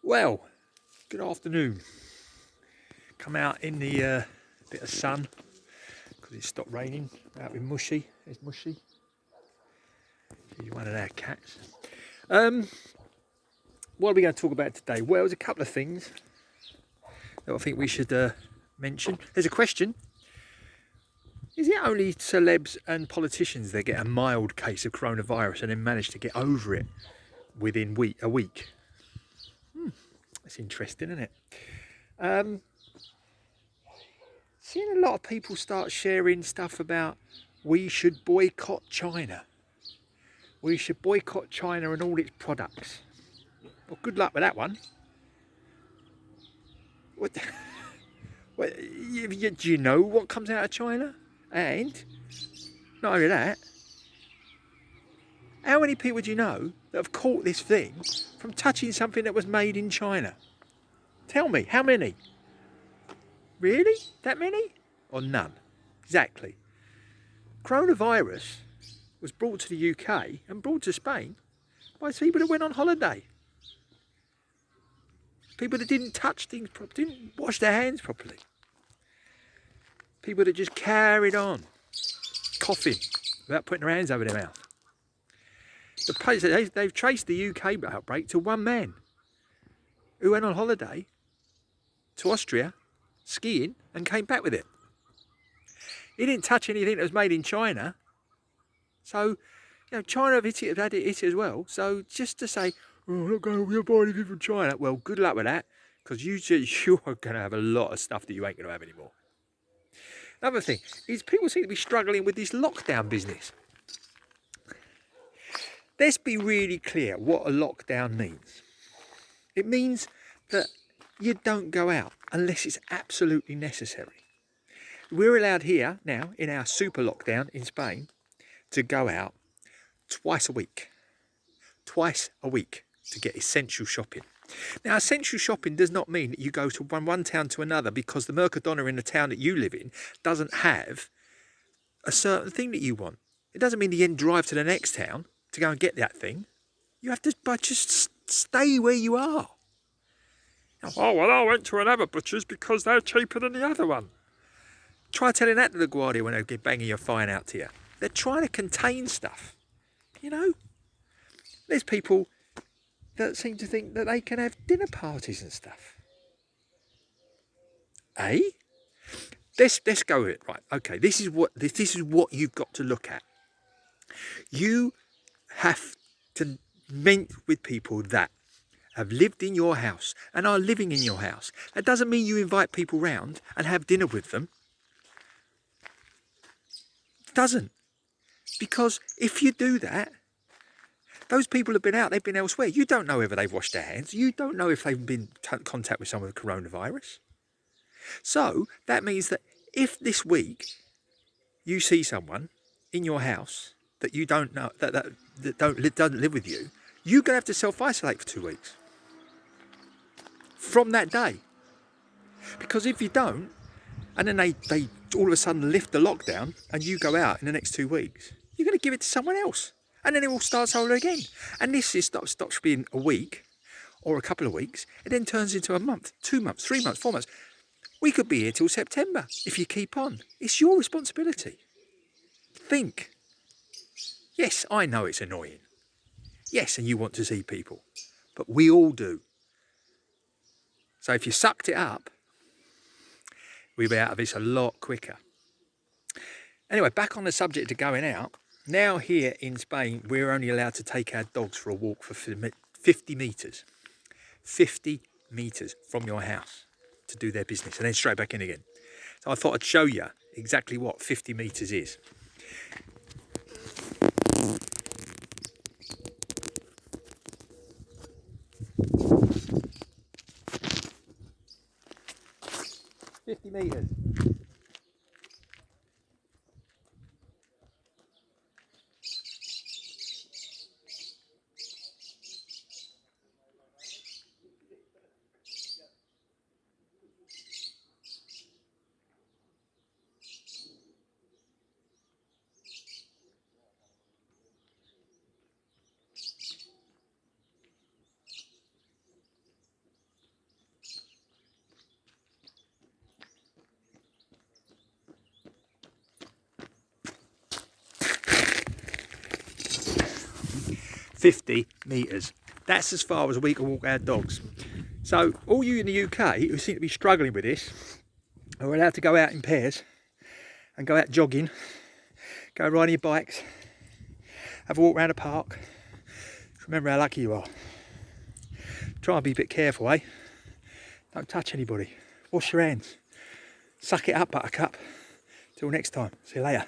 Well, good afternoon. Come out in the bit of sun because it stopped raining. Out with Mushy. There's Mushy. She's one of our cats. What are we going to talk about today? Well, there's a couple of things that I think we should mention. There's a question. Is it only celebs and politicians that get a mild case of coronavirus and then manage to get over it within a week? That's interesting, isn't it? Seeing a lot of people start sharing stuff about we should boycott China. We should boycott China and all its products. Well, good luck with that one. What? Do you know what comes out of China? And not only that, how many people do you know that have caught this thing from touching something that was made in China? Tell me, how many? Really? That many? Or none? Exactly. Coronavirus was brought to the UK and brought to Spain by people that went on holiday. People that didn't touch things properly, didn't wash their hands properly. People that just carried on, coughing, without putting their hands over their mouth. They've traced the UK outbreak to one man who went on holiday to Austria, skiing, and came back with it. He didn't touch anything that was made in China. So, China have hit it as well. So just to say, we're going to buy anything from China. Well, good luck with that, because you are going to have a lot of stuff that you ain't going to have anymore. Another thing is people seem to be struggling with this lockdown business. Let's be really clear what a lockdown means. It means that you don't go out unless it's absolutely necessary. We're allowed here now, in our super lockdown in Spain, to go out twice a week to get essential shopping. Now, essential shopping does not mean that you go to one town to another because the Mercadona in the town that you live in doesn't have a certain thing that you want. It doesn't mean that you then drive to the next town to go and get that thing. You have to just stay where you are. Oh, well, I went to another butcher's because they're cheaper than the other one. Try telling that to the Guardia when they get banging your fine out to you. They're trying to contain stuff. There's people that seem to think that they can have dinner parties and stuff. Eh? Let's go with it. Right, okay, this is what you've got to look at. You have to meet with people that have lived in your house and are living in your house. That doesn't mean you invite people round and have dinner with them. It doesn't. Because if you do that, those people have been out, they've been elsewhere. You don't know whether they've washed their hands. You don't know if they've been in contact with someone with coronavirus. So that means that if this week you see someone in your house that you don't know, that doesn't live with you, you're going to have to self-isolate for 2 weeks from that day. Because if you don't, and then they all of a sudden lift the lockdown and you go out in the next 2 weeks, you're going to give it to someone else. And then it all starts over again. And this stops being a week or a couple of weeks. It then turns into a month, 2 months, 3 months, 4 months. We could be here till September if you keep on. It's your responsibility. Think. Yes, I know it's annoying. Yes, and you want to see people. But we all do. So if you sucked it up, we'd be out of this a lot quicker. Anyway, back on the subject of going out. Now here in Spain, we're only allowed to take our dogs for a walk for 50 metres. 50 metres from your house to do their business and then straight back in again. So I thought I'd show you exactly what 50 metres is. Meters. 50 metres. That's as far as we can walk our dogs. So all you in the UK who seem to be struggling with this are allowed to go out in pairs and go out jogging, go riding your bikes, have a walk around the park. Remember how lucky you are. Try and be a bit careful, eh? Don't touch anybody. Wash your hands. Suck it up, buttercup. Till next time. See you later.